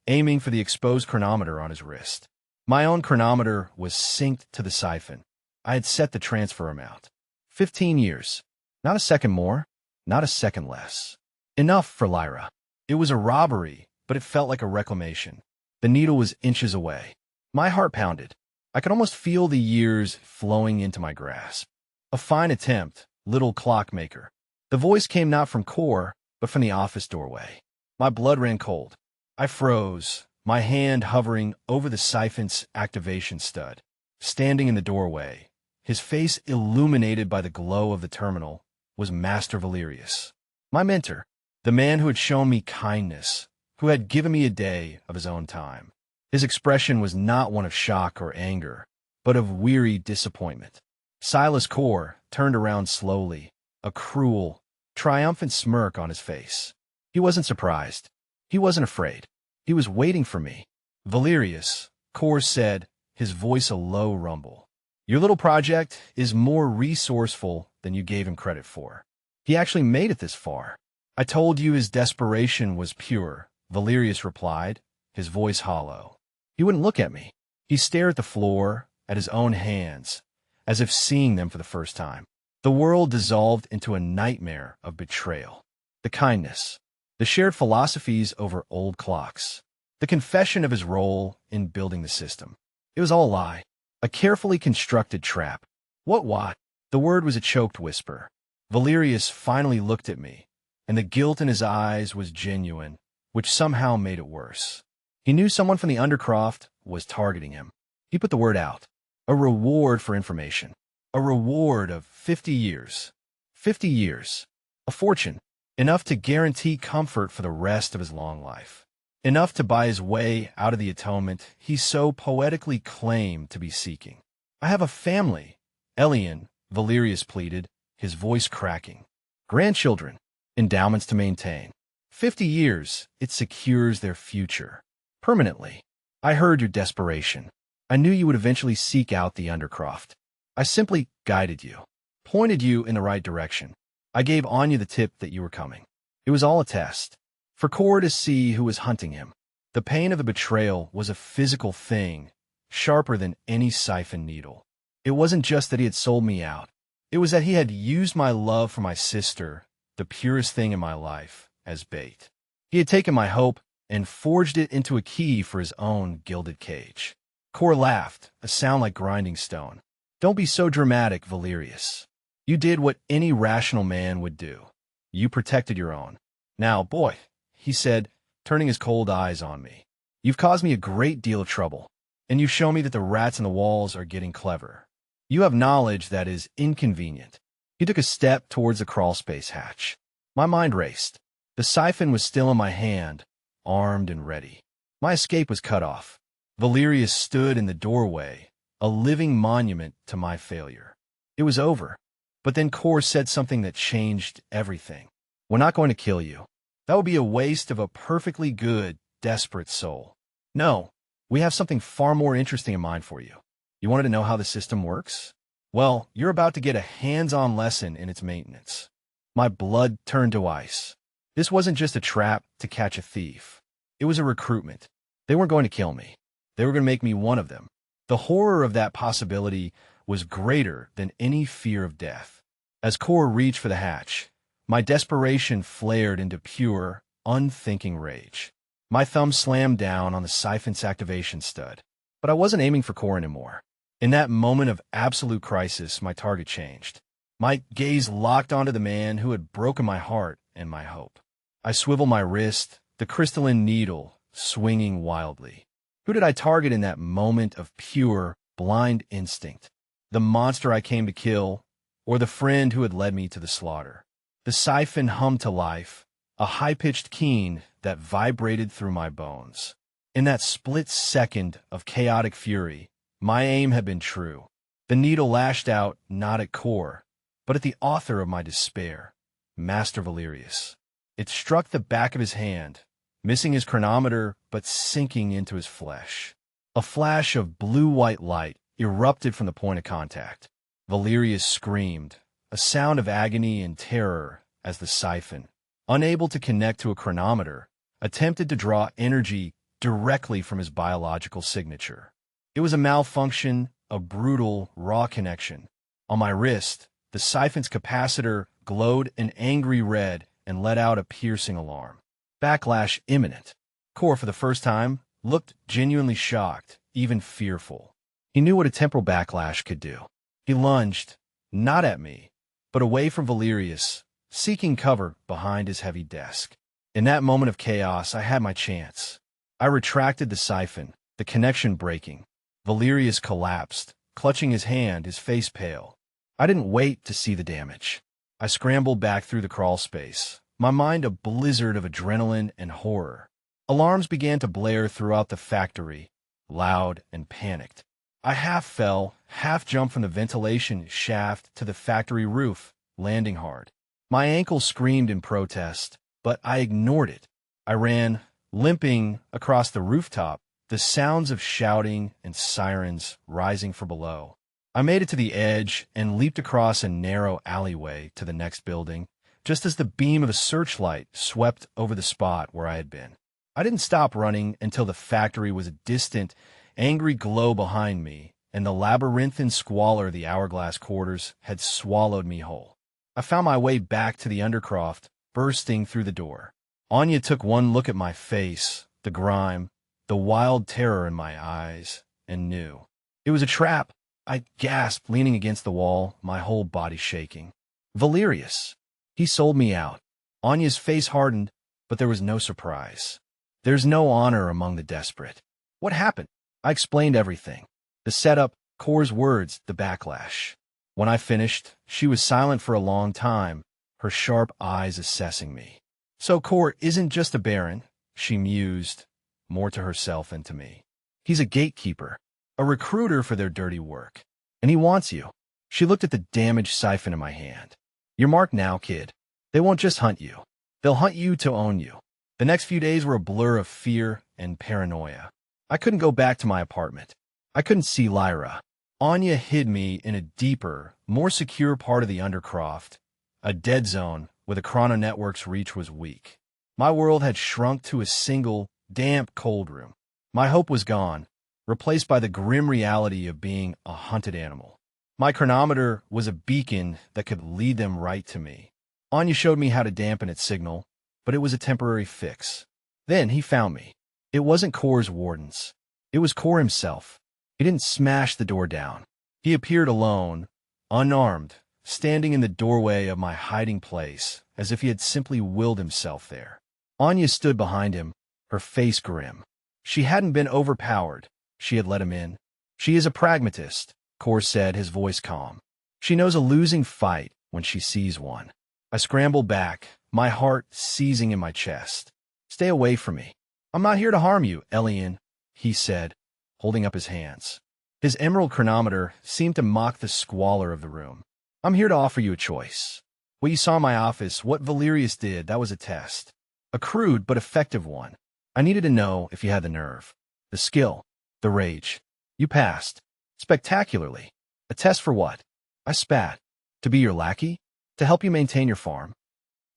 A: aiming for the exposed chronometer on his wrist. My own chronometer was synced to the siphon. I had set the transfer amount. 15 years. Not a second more, not a second less. Enough for Lyra. It was a robbery, but it felt like a reclamation. The needle was inches away. My heart pounded. I could almost feel the years flowing into my grasp. A fine attempt, little clockmaker. The voice came not from Core, but from the office doorway. My blood ran cold. I froze, my hand hovering over the siphon's activation stud. Standing in the doorway, his face illuminated by the glow of the terminal, was Master Valerius. My mentor, the man who had shown me kindness, who had given me a day of his own time. His expression was not one of shock or anger, but of weary disappointment. Silas Core turned around slowly, a cruel, triumphant smirk on his face. He wasn't surprised. He wasn't afraid. He was waiting for me. Valerius, Core said, his voice a low rumble. Your little project is more resourceful than you gave him credit for. He actually made it this far. I told you his desperation was pure, Valerius replied, his voice hollow. He wouldn't look at me. He stared at the floor, at his own hands, as if seeing them for the first time. The world dissolved into a nightmare of betrayal. The kindness, the shared philosophies over old clocks, the confession of his role in building the system. It was all a lie, a carefully constructed trap. What? The word was a choked whisper. Valerius finally looked at me, and the guilt in his eyes was genuine, which somehow made it worse. He knew someone from the Undercroft was targeting him. He put the word out. A reward for information. A reward of 50 years. 50 years. A fortune. Enough to guarantee comfort for the rest of his long life. Enough to buy his way out of the atonement he so poetically claimed to be seeking. I have a family, Elian, Valerius pleaded, his voice cracking. Grandchildren. Endowments to maintain. 50 years, it secures their future. Permanently. I heard your desperation. I knew you would eventually seek out the Undercroft. I simply guided you, pointed you in the right direction. I gave Anya the tip that you were coming. It was all a test, for Core to see who was hunting him. The pain of the betrayal was a physical thing, sharper than any siphon needle. It wasn't just that he had sold me out. It was that he had used my love for my sister, the purest thing in my life, as bait. He had taken my hope and forged it into a key for his own gilded cage. Core laughed, a sound like grinding stone. Don't be so dramatic, Valerius. You did what any rational man would do. You protected your own. Now, boy, he said, turning his cold eyes on me. You've caused me a great deal of trouble, and you've shown me that the rats in the walls are getting clever. You have knowledge that is inconvenient. He took a step towards the crawlspace hatch. My mind raced. The siphon was still in my hand, armed and ready. My escape was cut off. Valerius stood in the doorway, a living monument to my failure. It was over. But then Core said something that changed everything. We're not going to kill you. That would be a waste of a perfectly good, desperate soul. No, we have something far more interesting in mind for you. You wanted to know how the system works? Well, you're about to get a hands-on lesson in its maintenance. My blood turned to ice. This wasn't just a trap to catch a thief. It was a recruitment. They weren't going to kill me. They were going to make me one of them. The horror of that possibility was greater than any fear of death. As Core reached for the hatch, my desperation flared into pure, unthinking rage. My thumb slammed down on the siphon's activation stud. But I wasn't aiming for Core anymore. In that moment of absolute crisis, my target changed. My gaze locked onto the man who had broken my heart and my hope. I swiveled my wrist, the crystalline needle swinging wildly. Who did I target in that moment of pure, blind instinct? The monster I came to kill, or the friend who had led me to the slaughter? The siphon hummed to life, a high-pitched keen that vibrated through my bones. In that split second of chaotic fury, my aim had been true. The needle lashed out not at Core, but at the author of my despair, Master Valerius. It struck the back of his hand, missing his chronometer but sinking into his flesh. A flash of blue-white light erupted from the point of contact. Valerius screamed, a sound of agony and terror as the siphon, unable to connect to a chronometer, attempted to draw energy directly from his biological signature. It was a malfunction, a brutal, raw connection. On my wrist, the siphon's capacitor glowed an angry red and let out a piercing alarm. Backlash imminent. Core, for the first time, looked genuinely shocked, even fearful. He knew what a temporal backlash could do. He lunged, not at me, but away from Valerius, seeking cover behind his heavy desk. In that moment of chaos, I had my chance. I retracted the siphon, the connection breaking. Valerius collapsed, clutching his hand, his face pale. I didn't wait to see the damage. I scrambled back through the crawl space, my mind a blizzard of adrenaline and horror. Alarms began to blare throughout the factory, loud and panicked. I half fell, half jumped from the ventilation shaft to the factory roof, landing hard. My ankle screamed in protest, but I ignored it. I ran, limping, across the rooftop, the sounds of shouting and sirens rising from below. I made it to the edge and leaped across a narrow alleyway to the next building, just as the beam of a searchlight swept over the spot where I had been. I didn't stop running until the factory was a distant, angry glow behind me, and the labyrinthine squalor of the hourglass quarters had swallowed me whole. I found my way back to the Undercroft, bursting through the door. Anya took one look at my face, the grime, the wild terror in my eyes, and knew. It was a trap. I gasped, leaning against the wall, my whole body shaking. Valerius. He sold me out. Anya's face hardened, but there was no surprise. There's no honor among the desperate. What happened? I explained everything. The setup, Core's words, the backlash. When I finished, she was silent for a long time, her sharp eyes assessing me. So Core isn't just a baron, she mused, more to herself than to me. He's a gatekeeper, a recruiter for their dirty work. And he wants you. She looked at the damaged siphon in my hand. You're marked now, kid. They won't just hunt you. They'll hunt you to own you. The next few days were a blur of fear and paranoia. I couldn't go back to my apartment. I couldn't see Lyra. Anya hid me in a deeper, more secure part of the Undercroft, a dead zone where the Chrono Network's reach was weak. My world had shrunk to a single, damp cold room. My hope was gone, replaced by the grim reality of being a hunted animal. My chronometer was a beacon that could lead them right to me. Anya showed me how to dampen its signal, but it was a temporary fix. Then he found me. It wasn't Core's wardens. It was Core himself. He didn't smash the door down. He appeared alone, unarmed, standing in the doorway of my hiding place, as if he had simply willed himself there. Anya stood behind him, her face grim. She hadn't been overpowered. She had let him in. She is a pragmatist, Core said, his voice calm. She knows a losing fight when she sees one. I scrambled back, my heart seizing in my chest. Stay away from me. I'm not here to harm you, Elian, he said, holding up his hands. His emerald chronometer seemed to mock the squalor of the room. I'm here to offer you a choice. What you saw in my office, what Valerius did, that was a test. A crude but effective one. I needed to know if you had the nerve, the skill, the rage. You passed. Spectacularly. A test for what? I spat. To be your lackey? To help you maintain your farm?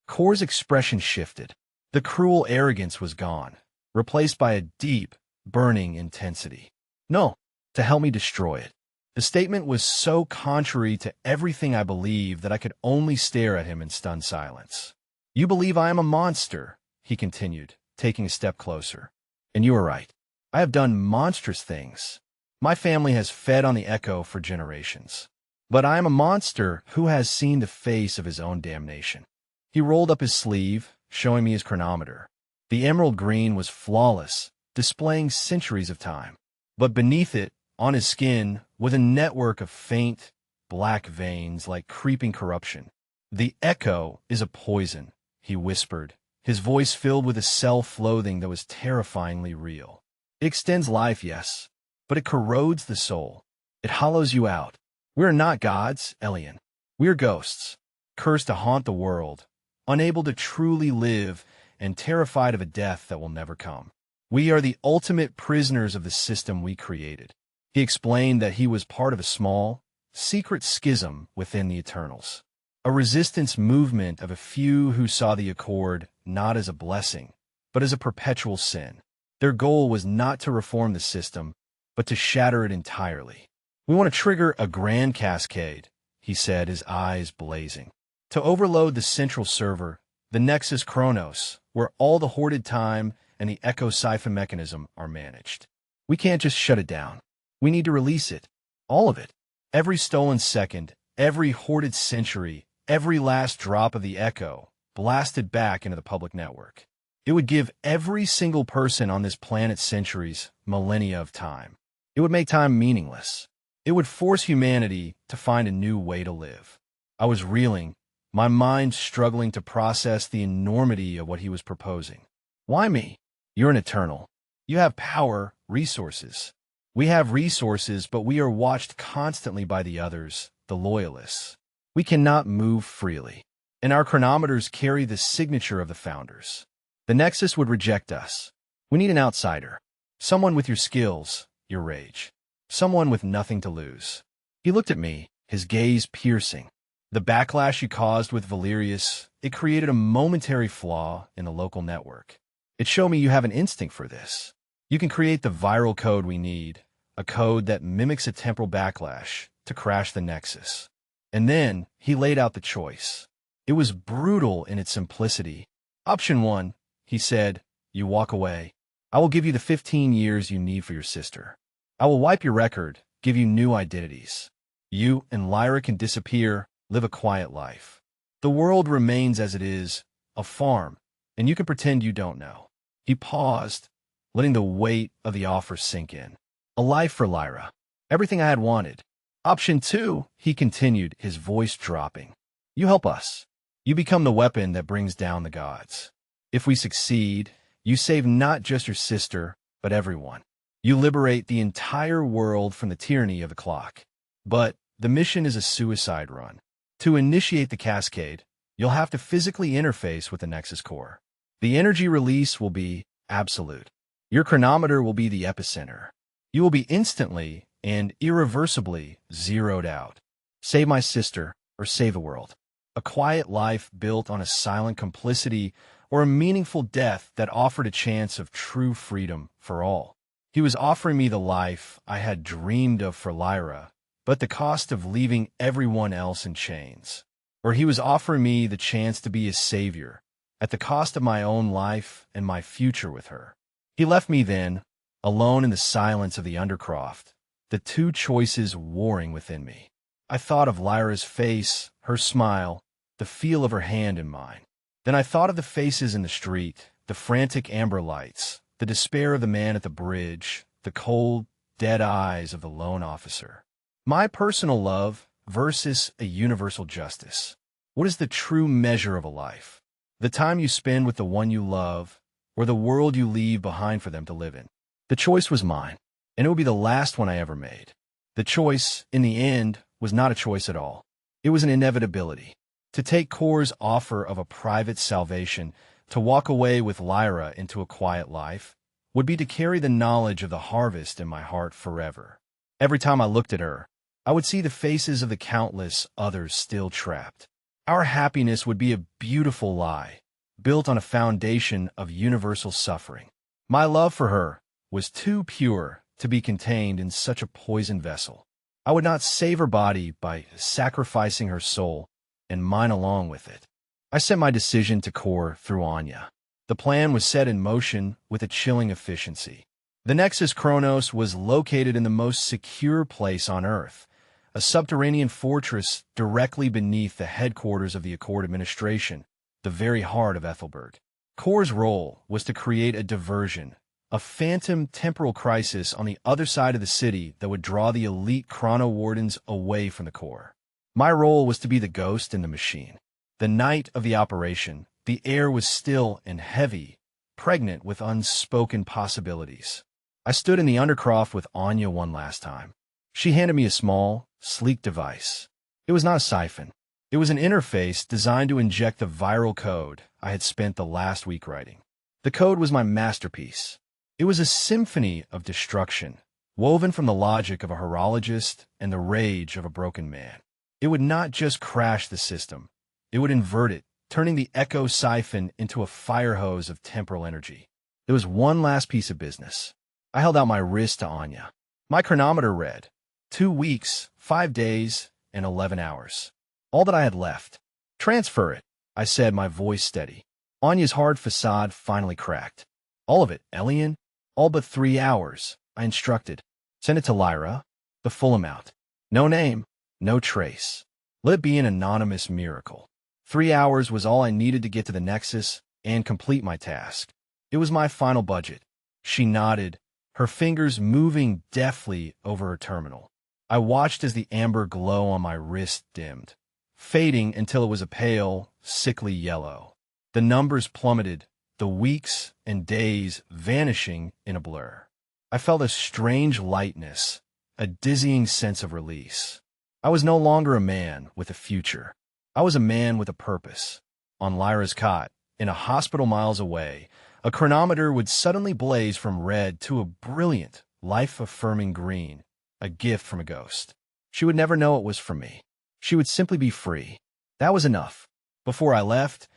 A: Core's expression shifted. The cruel arrogance was gone, replaced by a deep, burning intensity. No, to help me destroy it. The statement was so contrary to everything I believed that I could only stare at him in stunned silence. You believe I am a monster, he continued, taking a step closer. And you are right. I have done monstrous things. My family has fed on the echo for generations. But I am a monster who has seen the face of his own damnation. He rolled up his sleeve, showing me his chronometer. The emerald green was flawless, displaying centuries of time. But beneath it, on his skin, was a network of faint, black veins like creeping corruption. The echo is a poison, he whispered, his voice filled with a self-loathing that was terrifyingly real. It extends life, yes, but it corrodes the soul. It hollows you out. We are not gods, Elian. We are ghosts, cursed to haunt the world, unable to truly live and terrified of a death that will never come. We are the ultimate prisoners of the system we created. He explained that he was part of a small, secret schism within the Eternals, a resistance movement of a few who saw the Accord not as a blessing, but as a perpetual sin. Their goal was not to reform the system, but to shatter it entirely. We want to trigger a grand cascade, he said, his eyes blazing. To overload the central server, the Nexus Chronos, where all the hoarded time and the Echo Siphon mechanism are managed. We can't just shut it down. We need to release it. All of it. Every stolen second, every hoarded century, every last drop of the Echo, blasted back into the public network. It would give every single person on this planet centuries, millennia of time. It would make time meaningless. It would force humanity to find a new way to live. I was reeling, my mind struggling to process the enormity of what he was proposing. Why me? You're an Eternal. You have power, resources. We have resources, but we are watched constantly by the others, the loyalists. We cannot move freely, and our chronometers carry the signature of the founders. The Nexus would reject us. We need an outsider, someone with your skills, your rage, someone with nothing to lose. He looked at me, his gaze piercing. The backlash you caused with Valerius, it created a momentary flaw in the local network. It showed me you have an instinct for this. You can create the viral code we need, a code that mimics a temporal backlash to crash the Nexus. And then he laid out the choice. It was brutal in its simplicity. Option 1, he said, you walk away. I will give you the 15 years you need for your sister. I will wipe your record, give you new identities. You and Lyra can disappear, live a quiet life. The world remains as it is, a farm, and you can pretend you don't know. He paused, letting the weight of the offer sink in. A life for Lyra. Everything I had wanted. Option 2, he continued, his voice dropping. You help us. You become the weapon that brings down the gods. If we succeed, you save not just your sister, but everyone. You liberate the entire world from the tyranny of the clock. But the mission is a suicide run. To initiate the cascade, you'll have to physically interface with the Nexus core. The energy release will be absolute. Your chronometer will be the epicenter. You will be instantly and irreversibly zeroed out. Save my sister, or save the world. A quiet life built on a silent complicity, or a meaningful death that offered a chance of true freedom for all. He was offering me the life I had dreamed of for Lyra, but the cost of leaving everyone else in chains. Or he was offering me the chance to be his savior, at the cost of my own life and my future with her. He left me then, alone in the silence of the Undercroft, the two choices warring within me. I thought of Lyra's face, her smile, the feel of her hand in mine. Then I thought of the faces in the street, the frantic amber lights, the despair of the man at the bridge, the cold, dead eyes of the lone officer. My personal love versus a universal justice. What is the true measure of a life? The time you spend with the one you love, or the world you leave behind for them to live in? The choice was mine, and it would be the last one I ever made. The choice, in the end, was not a choice at all. It was an inevitability. To take Core's offer of a private salvation, to walk away with Lyra into a quiet life, would be to carry the knowledge of the harvest in my heart forever. Every time I looked at her, I would see the faces of the countless others still trapped. Our happiness would be a beautiful lie, built on a foundation of universal suffering. My love for her was too pure to be contained in such a poisoned vessel. I would not save her body by sacrificing her soul, and mine along with it. I sent my decision to Core through Anya. The plan was set in motion with a chilling efficiency. The Nexus Kronos was located in the most secure place on Earth, a subterranean fortress directly beneath the headquarters of the Accord administration, the very heart of Ethelberg. Core's role was to create a diversion, a phantom temporal crisis on the other side of the city that would draw the elite Chrono Wardens away from the Core. My role was to be the ghost in the machine. The night of the operation, the air was still and heavy, pregnant with unspoken possibilities. I stood in the Undercroft with Anya one last time. She handed me a small, sleek device. It was not a siphon. It was an interface designed to inject the viral code I had spent the last week writing. The code was my masterpiece. It was a symphony of destruction, woven from the logic of a horologist and the rage of a broken man. It would not just crash the system. It would invert it, turning the echo siphon into a fire hose of temporal energy. There was one last piece of business. I held out my wrist to Anya. My chronometer read 2 weeks, 5 days, and 11 hours. All that I had left. Transfer it, I said, my voice steady. Anya's hard facade finally cracked. All of it, Elian. All but 3 hours, I instructed. Send it to Lyra, the full amount. No name, no trace. Let it be an anonymous miracle. 3 hours was all I needed to get to the Nexus and complete my task. It was my final budget. She nodded, her fingers moving deftly over her terminal. I watched as the amber glow on my wrist dimmed, fading until it was a pale, sickly yellow. The numbers plummeted, the weeks and days vanishing in a blur. I felt a strange lightness, a dizzying sense of release. I was no longer a man with a future. I was a man with a purpose. On Lyra's cot, in a hospital miles away, a chronometer would suddenly blaze from red to a brilliant, life-affirming green, a gift from a ghost. She would never know it was from me. She would simply be free. That was enough. Before I left,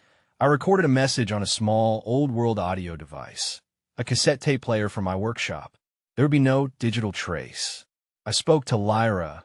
A: I recorded a message on a small, old-world audio device, a cassette tape player from my workshop. There would be no digital trace. I spoke to Lyra,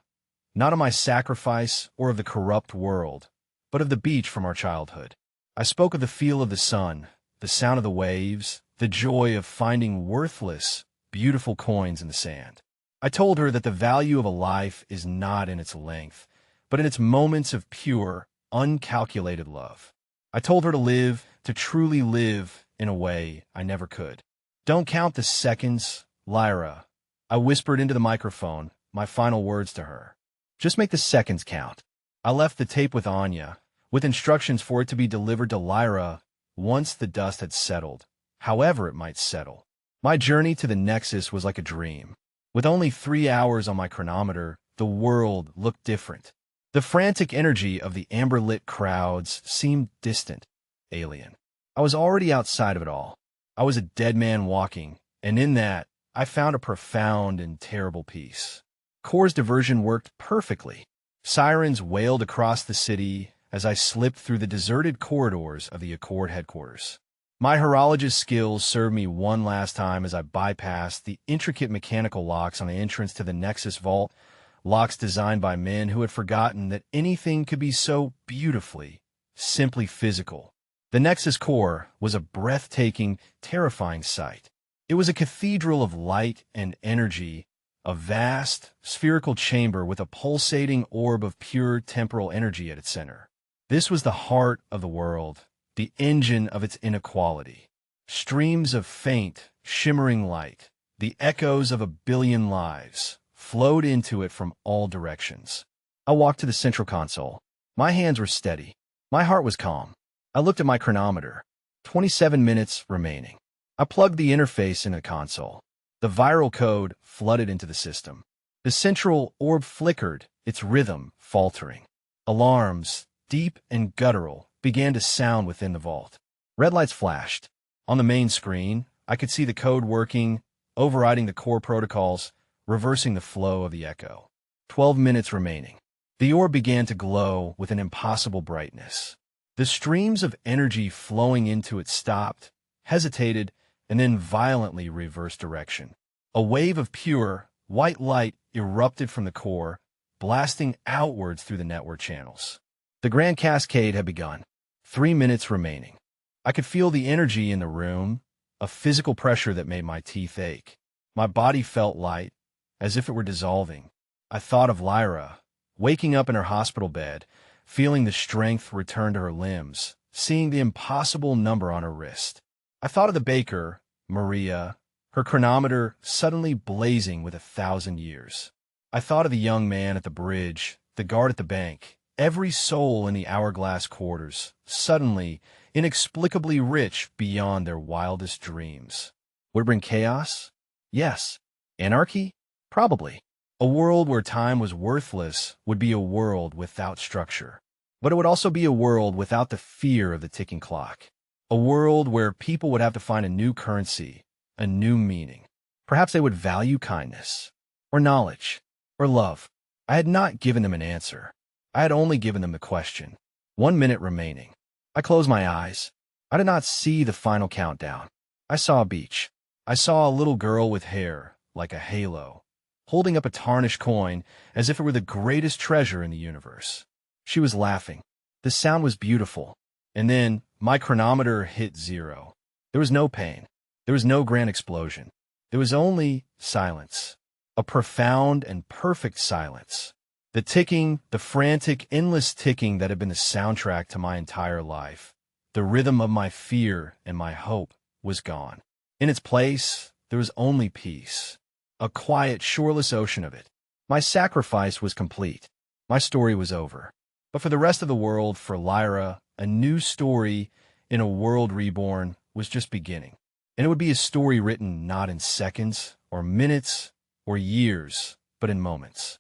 A: not of my sacrifice or of the corrupt world, but of the beach from our childhood. I spoke of the feel of the sun, the sound of the waves, the joy of finding worthless, beautiful coins in the sand. I told her that the value of a life is not in its length, but in its moments of pure, uncalculated love. I told her to live, to truly live, in a way I never could. Don't count the seconds, Lyra. I whispered into the microphone, my final words to her. Just make the seconds count. I left the tape with Anya, with instructions for it to be delivered to Lyra once the dust had settled, however it might settle. My journey to the Nexus was like a dream. With only 3 hours on my chronometer, the world looked different. The frantic energy of the amber-lit crowds seemed distant, alien. I was already outside of it all. I was a dead man walking, and in that, I found a profound and terrible peace. Core's diversion worked perfectly. Sirens wailed across the city as I slipped through the deserted corridors of the Accord headquarters. My horologist skills served me one last time as I bypassed the intricate mechanical locks on the entrance to the Nexus Vault, locks designed by men who had forgotten that anything could be so beautifully, simply physical. The Nexus core was a breathtaking, terrifying sight. It was a cathedral of light and energy, a vast, spherical chamber with a pulsating orb of pure temporal energy at its center. This was the heart of the world, the engine of its inequality. Streams of faint, shimmering light, the echoes of a billion lives, flowed into it from all directions. I walked to the central console. My hands were steady. My heart was calm. I looked at my chronometer. 27 minutes remaining. I plugged the interface in the console. The viral code flooded into the system. The central orb flickered, its rhythm faltering. Alarms, deep and guttural, began to sound within the vault. Red lights flashed. On the main screen, I could see the code working, overriding the core protocols, reversing the flow of the echo. 12 minutes remaining. The orb began to glow with an impossible brightness. The streams of energy flowing into it stopped, hesitated, and then violently reversed direction. A wave of pure, white light erupted from the core, blasting outwards through the network channels. The grand cascade had begun. 3 minutes remaining. I could feel the energy in the room, a physical pressure that made my teeth ache. My body felt light, as if it were dissolving. I thought of Lyra, waking up in her hospital bed, feeling the strength return to her limbs, seeing the impossible number on her wrist. I thought of the baker, Maria, her chronometer suddenly blazing with 1,000 years. I thought of the young man at the bridge, the guard at the bank, every soul in the hourglass quarters, suddenly, inexplicably rich beyond their wildest dreams. Would it bring chaos? Yes. Anarchy? Probably. A world where time was worthless would be a world without structure. But it would also be a world without the fear of the ticking clock. A world where people would have to find a new currency, a new meaning. Perhaps they would value kindness, or knowledge, or love. I had not given them an answer. I had only given them the question. 1 minute remaining. I closed my eyes. I did not see the final countdown. I saw a beach. I saw a little girl with hair, like a halo, holding up a tarnished coin as if it were the greatest treasure in the universe. She was laughing. The sound was beautiful. And then my chronometer hit 0. There was no pain. There was no grand explosion. There was only silence. A profound and perfect silence. The ticking, the frantic, endless ticking that had been the soundtrack to my entire life, the rhythm of my fear and my hope, was gone. In its place, there was only peace. A quiet, shoreless ocean of it. My sacrifice was complete. My story was over. But for the rest of the world, for Lyra, a new story in a world reborn was just beginning. And it would be a story written not in seconds or minutes, or years, but in moments.